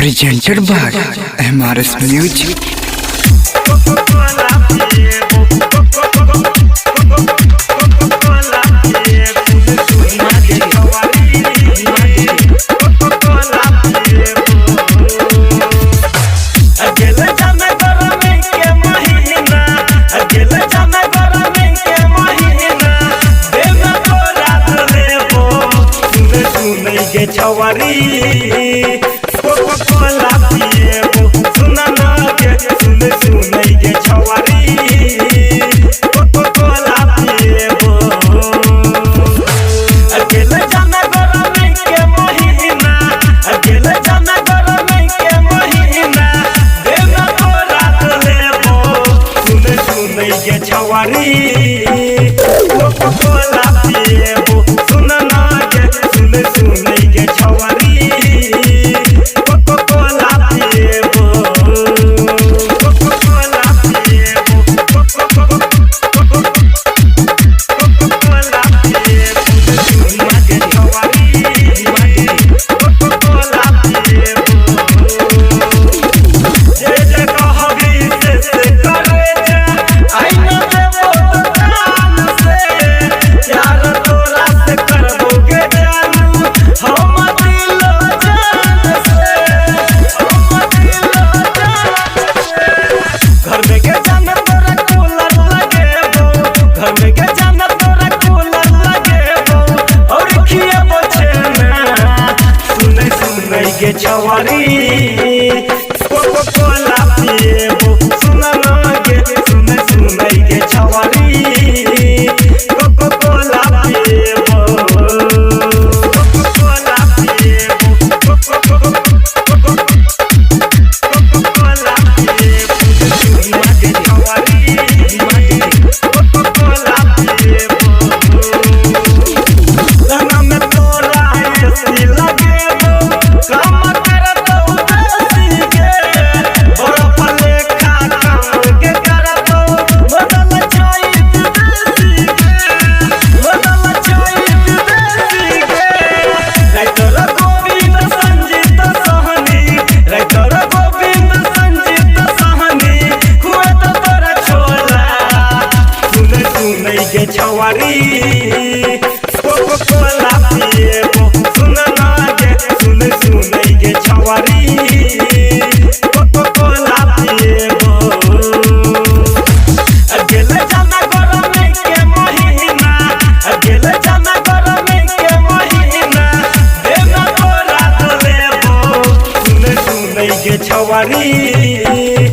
presented by MRS Music. छवारी Coca Cola पिएबो सुना ना के सुने के छवारी कोका-कोला पिएबो अकेले जाना गरमी के महीना अकेले जाना गरमी के महीना देना तो रात लेबो सुने के छवारी कोका-कोला पिएबो सुना ना के सुने के छवारी छवारी कोका-कोला पिएबो सुना ना के सुने के छवारी कोका-कोला पिएबो कोका-कोला पिएबो कोका-कोला पिएबो सुना के छवारी कोका-कोला पिएबो लना में तोरा ऐसी लगेबो छवारी कोका-कोला पिएबो सुना ना के सुने के छवारी कोका-कोला पिएबो अकेले जाना गरमी के महीना अकेले जाना गरमी के महीना देना तो रात लेबो सुने के छवारी